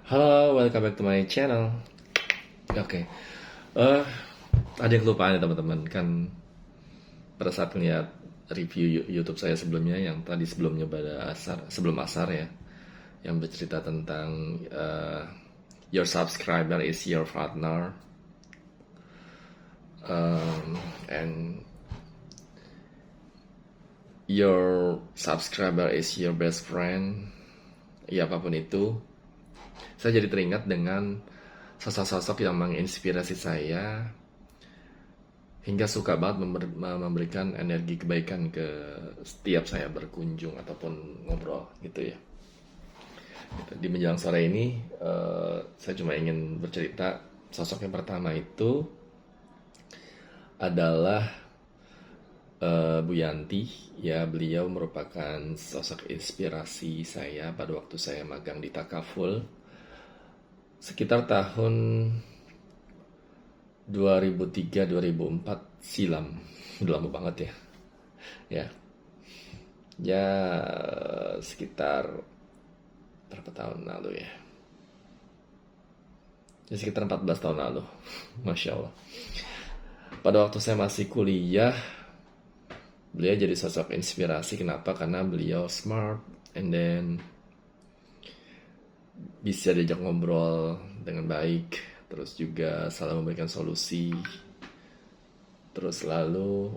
Halo, welcome back to my channel. Oke, eh ada yang kelupaan ya teman-teman. Kan pada saat ngeliat review YouTube saya sebelumnya, yang tadi sebelumnya pada asar, sebelum asar ya, yang bercerita tentang your subscriber is your partner, and your subscriber is your best friend. Ya apapun itu, saya jadi teringat dengan sosok-sosok yang menginspirasi saya hingga suka banget memberikan energi kebaikan ke setiap saya berkunjung ataupun ngobrol gitu ya. Gitu. Di menjelang sore ini saya cuma ingin bercerita. Sosok yang pertama itu adalah Bu Yanti. Ya, beliau merupakan sosok inspirasi saya pada waktu saya magang di Takaful sekitar tahun 2003-2004 silam. Udah lama banget ya. Ya, ya sekitar berapa tahun lalu ya? Ya sekitar 14 tahun lalu. Masya Allah. Pada waktu saya masih kuliah, beliau jadi sosok inspirasi. Kenapa? Karena beliau smart, and then bisa diajak ngobrol dengan baik, terus juga selalu memberikan solusi, terus selalu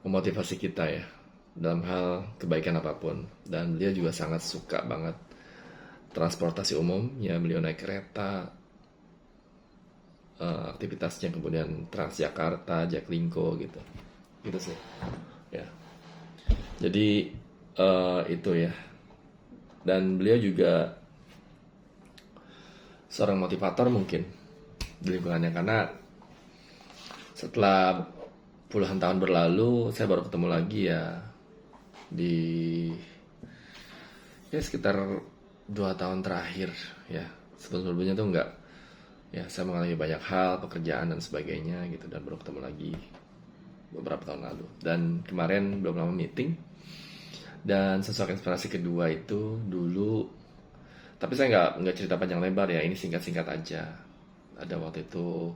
memotivasi kita ya dalam hal kebaikan apapun. Dan beliau juga sangat suka banget transportasi umum ya, beliau naik kereta, aktivitasnya kemudian Transjakarta, Jaklingko gitu sih ya. Jadi itu ya. Dan beliau juga seorang motivator mungkin di lingkungannya, karena setelah puluhan tahun berlalu saya baru ketemu lagi ya di sekitar 2 tahun terakhir ya. Sebelumnya tuh enggak ya, saya mengalami banyak hal, pekerjaan dan sebagainya gitu, dan baru ketemu lagi beberapa tahun lalu. Dan kemarin belum lama meeting. Dan sosok inspirasi kedua itu dulu, tapi saya nggak cerita panjang lebar ya, ini singkat-singkat aja. Ada waktu itu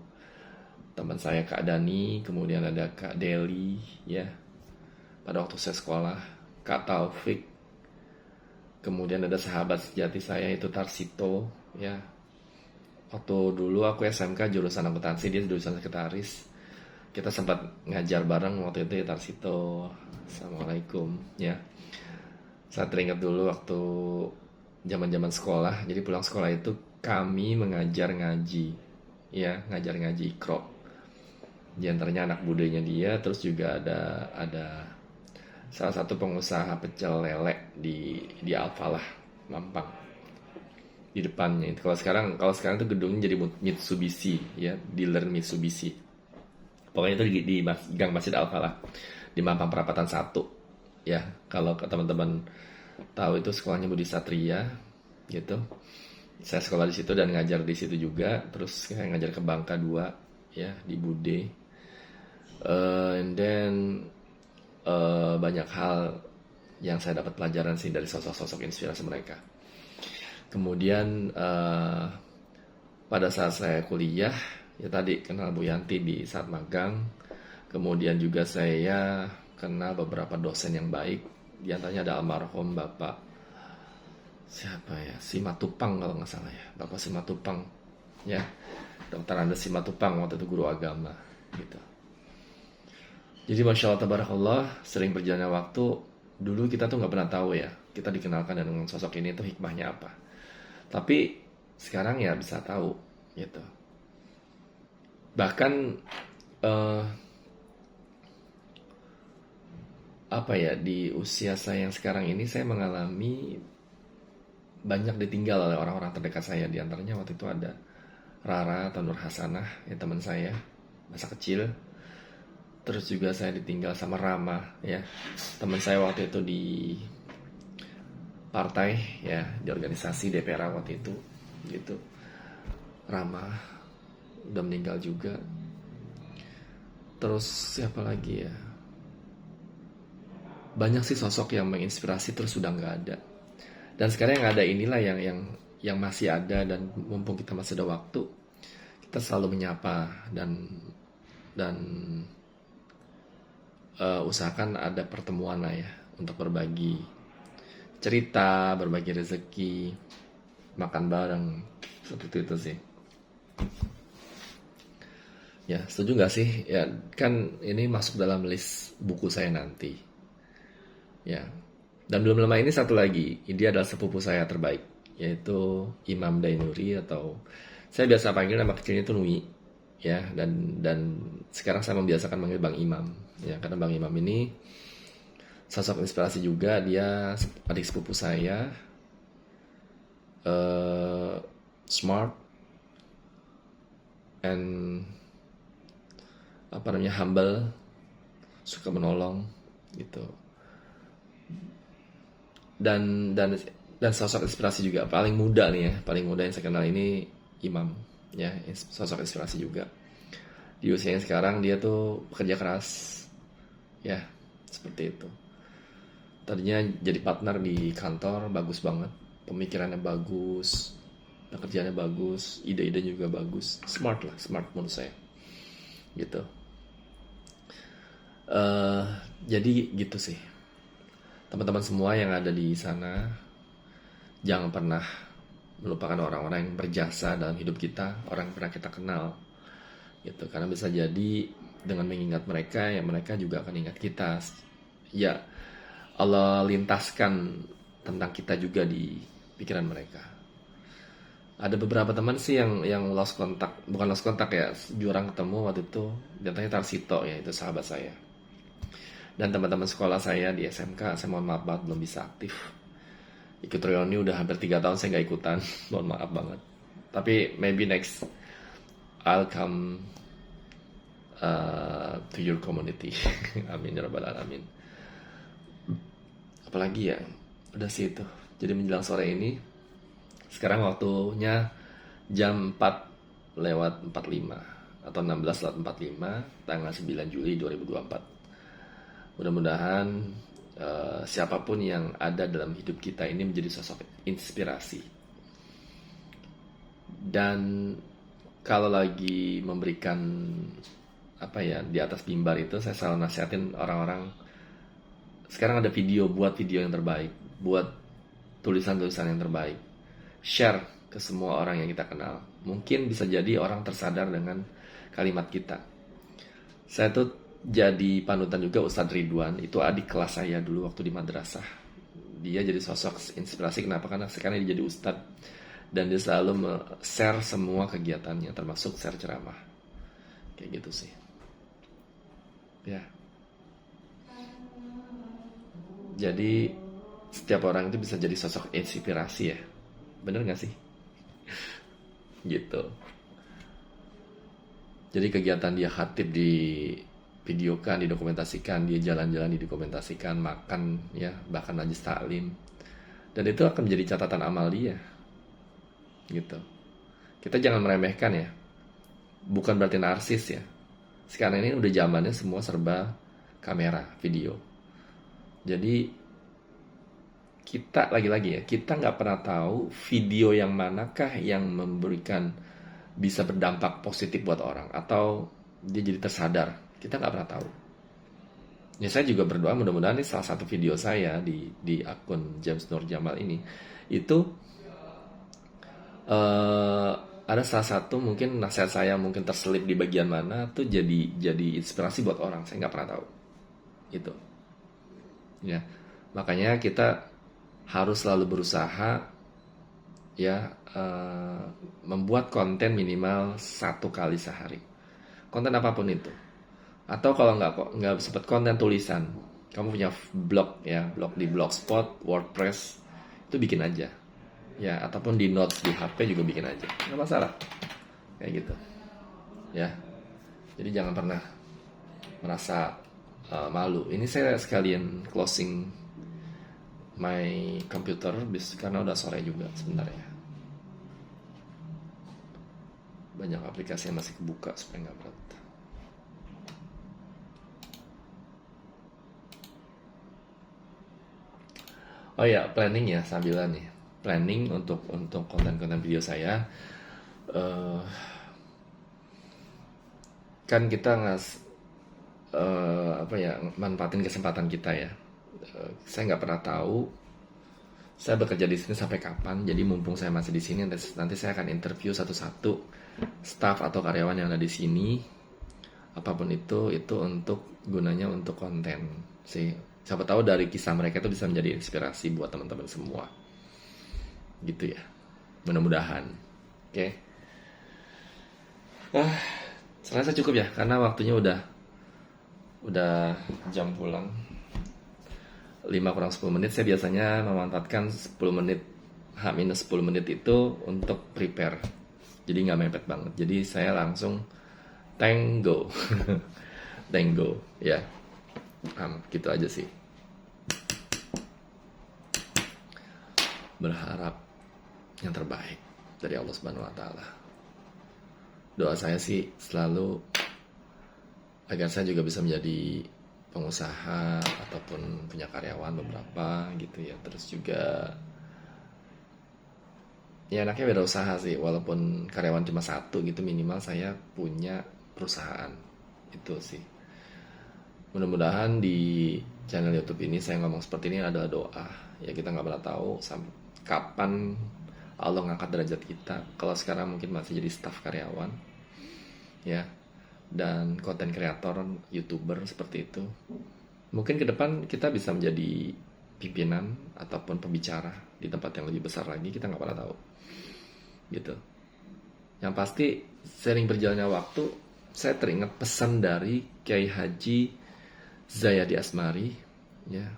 teman saya Kak Dani, kemudian ada Kak Deli ya. Pada waktu saya sekolah, Kak Taufik, kemudian ada sahabat sejati saya itu Tarsito ya. Waktu dulu aku SMK jurusan akuntansi, dia jurusan sekretaris. Kita sempat ngajar bareng waktu itu ya, Tarsito. Assalamualaikum ya. Saya teringat dulu waktu zaman-zaman sekolah. Jadi pulang sekolah itu kami mengajar ngaji ya, ngajar ngaji Iqra. Di antaranya anak budenya dia, terus juga ada salah satu pengusaha pecel lele di Alfalah Mampang, di depannya itu. Kalau sekarang tuh gedungnya jadi Mitsubishi ya, dealer Mitsubishi. Pokoknya itu di Gang Masjid Al-Falah di Mampang Perapatan 1 ya. Kalau teman-teman tahu, itu sekolahnya Budi Satria gitu. Saya sekolah di situ dan ngajar di situ juga. Terus saya ngajar ke Bangka 2 ya, di Bude. And then banyak hal yang saya dapat pelajaran sih dari sosok-sosok inspirasi mereka. Kemudian pada saat saya kuliah ya, tadi kenal Bu Yanti di saat magang. Kemudian juga saya kenal beberapa dosen yang baik. Di antaranya ada almarhum Bapak siapa ya, Simatupang kalau nggak salah ya, Bapak Simatupang ya, Dr. Andes Simatupang, waktu itu guru agama gitu. Jadi Masya Allah tabarakallah, sering berjalannya waktu, dulu kita tuh nggak pernah tahu ya, kita dikenalkan dengan sosok ini tuh hikmahnya apa. Tapi sekarang ya bisa tahu gitu. Bahkan apa ya, di usia saya yang sekarang ini saya mengalami banyak ditinggal oleh orang-orang terdekat saya. Di antaranya waktu itu ada Rara atau Nur Hasanah ya, teman saya masa kecil. Terus juga saya ditinggal sama Rama ya, teman saya waktu itu di partai ya, di organisasi DPR waktu itu gitu. Rama udah meninggal juga. Terus siapa lagi ya, banyak sih sosok yang menginspirasi terus sudah nggak ada. Dan sekarang yang ada inilah yang masih ada, dan mumpung kita masih ada waktu, kita selalu menyapa dan usahakan ada pertemuan lah ya, untuk berbagi cerita, berbagi rezeki, makan bareng, seperti itu sih. Ya, setuju nggak sih? Ya, kan ini masuk dalam list buku saya nanti. Ya, dan belum lama ini satu lagi, dia adalah sepupu saya terbaik, yaitu Imam Dainuri, atau saya biasa panggil nama kecilnya itu Nui. Ya, dan sekarang saya membiasakan manggil Bang Imam. Ya, karena Bang Imam ini sosok inspirasi juga. Dia adik sepupu saya, smart and apa namanya, humble, suka menolong gitu. Dan sosok inspirasi juga, paling muda nih ya, paling muda yang saya kenal ini Imam, ya, sosok inspirasi juga. Di usianya sekarang dia tuh bekerja keras, ya, seperti itu. Tadinya jadi partner di kantor, bagus banget, pemikirannya bagus, pekerjaannya bagus, ide-ide juga bagus, smart lah, smart menurut saya, gitu. Jadi gitu sih, teman-teman semua yang ada di sana, jangan pernah melupakan orang-orang yang berjasa dalam hidup kita, orang yang pernah kita kenal, gitu. Karena bisa jadi dengan mengingat mereka, ya mereka juga akan ingat kita. Ya, Allah lintaskan tentang kita juga di pikiran mereka. Ada beberapa teman sih yang lost kontak, bukan lost kontak ya, jarang ketemu waktu itu. Datangnya Tarsito, ya, itu sahabat saya. Dan teman-teman sekolah saya di SMK, saya mohon maaf banget belum bisa aktif. Ikut reuni udah hampir 3 tahun saya nggak ikutan, mohon maaf banget. Tapi maybe next I'll come to your community. Amin ya rabbal alamin. Apalagi ya, udah sih itu. Jadi menjelang sore ini, sekarang waktunya jam 4 lewat 45 atau 16 lewat 45, tanggal 9 Juli 2024. Mudah-mudahan siapapun yang ada dalam hidup kita ini menjadi sosok inspirasi. Dan kalau lagi memberikan apa ya, di atas mimbar itu, saya selalu nasihatin orang-orang, sekarang ada video, buat video yang terbaik, buat tulisan-tulisan yang terbaik, share ke semua orang yang kita kenal. Mungkin bisa jadi orang tersadar dengan kalimat kita. Saya tuh jadi panutan juga Ustadz Ridwan, itu adik kelas saya dulu waktu di madrasah. Dia jadi sosok inspirasi, kenapa? Karena sekarang dia jadi ustadz, dan dia selalu share semua kegiatannya, termasuk share ceramah, kayak gitu sih, ya. Jadi setiap orang itu bisa jadi sosok inspirasi, ya, bener gak sih? Gitu. Jadi kegiatan dia khatib di videokan, didokumentasikan, dia jalan-jalan didokumentasikan, makan ya, bahkan najis taklim. Dan itu akan menjadi catatan amal dia. Gitu. Kita jangan meremehkan ya. Bukan berarti narsis ya. Sekarang ini udah zamannya semua serba kamera, video. Jadi kita lagi-lagi ya, kita nggak pernah tahu video yang manakah yang memberikan, bisa berdampak positif buat orang, atau dia jadi tersadar. Kita nggak pernah tahu. Ya, saya juga berdoa mudah-mudahan ini salah satu video saya di akun James Nur Jamal ini, itu ada salah satu mungkin nasihat saya mungkin terselip di bagian mana tuh, jadi inspirasi buat orang. Saya nggak pernah tahu itu. Ya, makanya kita harus selalu berusaha ya, membuat konten minimal 1 kali sehari. Konten apapun itu. Atau kalau nggak sempat konten tulisan, kamu punya blog ya, blog di Blogspot, WordPress, itu bikin aja ya, ataupun di notes di HP juga bikin aja, nggak masalah, kayak gitu ya. Jadi jangan pernah merasa malu. Ini saya sekalian closing my computer karena udah sore juga sebentar ya, banyak aplikasi yang masih kebuka supaya nggak berat. Oh ya, planning ya sambilan nih. planning untuk konten-konten video saya. Kan kita manfaatin kesempatan kita ya. Saya nggak pernah tahu saya bekerja di sini sampai kapan. Jadi mumpung saya masih di sini, nanti saya akan interview satu-satu staff atau karyawan yang ada di sini. Apapun itu untuk gunanya untuk konten sih. Siapa tahu dari kisah mereka itu bisa menjadi inspirasi buat teman-teman semua. Gitu ya. Mudah-mudahan. Oke. Saya rasa cukup ya, karena waktunya udah jam pulang. 5 kurang 10 menit. Saya biasanya memanfaatkan 10 menit H-10 menit itu untuk prepare. Jadi nggak mepet banget. Jadi saya langsung tango. Tango ya. Gitu aja sih. Berharap yang terbaik dari Allah Subhanahu wa taala. Doa saya sih selalu agar saya juga bisa menjadi pengusaha ataupun punya karyawan beberapa gitu ya. Terus juga ya enaknya beda usaha sih, walaupun karyawan cuma satu gitu, minimal saya punya perusahaan. Itu sih. Mudah-mudahan di channel YouTube ini saya ngomong seperti ini adalah doa. Ya kita nggak pernah tahu sampai kapan Allah ngangkat derajat kita. Kalau sekarang mungkin masih jadi staf karyawan ya, dan konten kreator, YouTuber seperti itu. Mungkin ke depan kita bisa menjadi pimpinan ataupun pembicara di tempat yang lebih besar lagi, kita nggak pernah tahu. Gitu. Yang pasti sering berjalannya waktu, saya teringat pesan dari Kiai Haji Zayadi Asmari, ya,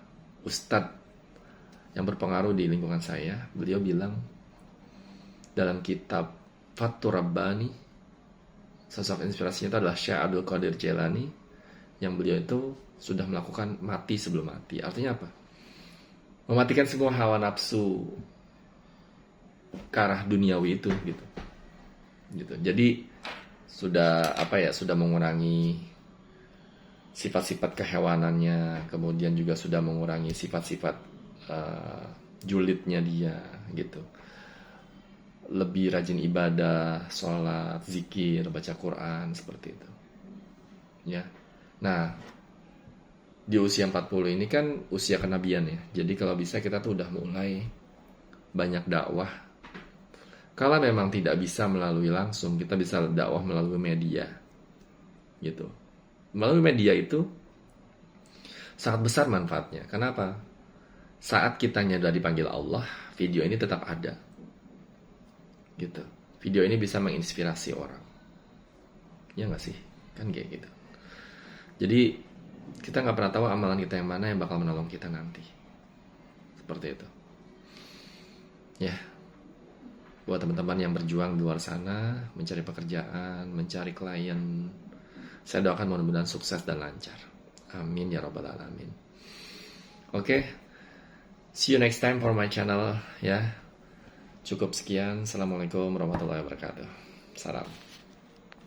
Ustadz yang berpengaruh di lingkungan saya. Beliau bilang dalam kitab Fathur Rabbani, sosok inspirasinya itu adalah Syekh Abdul Qadir Jailani, yang beliau itu sudah melakukan mati sebelum mati. Artinya apa? Mematikan semua hawa nafsu ke arah duniawi itu gitu. Jadi sudah sudah mengurangi sifat-sifat kehewanannya, kemudian juga sudah mengurangi sifat-sifat julidnya dia gitu. Lebih rajin ibadah, sholat, zikir, baca Quran, seperti itu. Ya. Nah, di usia 40 ini kan usia kenabian ya. Jadi kalau bisa kita tuh udah mulai banyak dakwah. Kalau memang tidak bisa melalui langsung, kita bisa dakwah melalui media. Gitu. Melalui media itu sangat besar manfaatnya. Kenapa? Saat kitanya sudah dipanggil Allah, video ini tetap ada. Gitu. Video ini bisa menginspirasi orang. Ya nggak sih? Kan kayak gitu. Jadi kita nggak pernah tahu amalan kita yang mana yang bakal menolong kita nanti. Seperti itu. Ya. Buat teman-teman yang berjuang di luar sana, mencari pekerjaan, mencari klien, saya doakan mudah-mudahan sukses dan lancar. Amin ya rabbal alamin. Oke. See you next time for my channel ya. Cukup sekian. Assalamualaikum warahmatullahi wabarakatuh. Salam.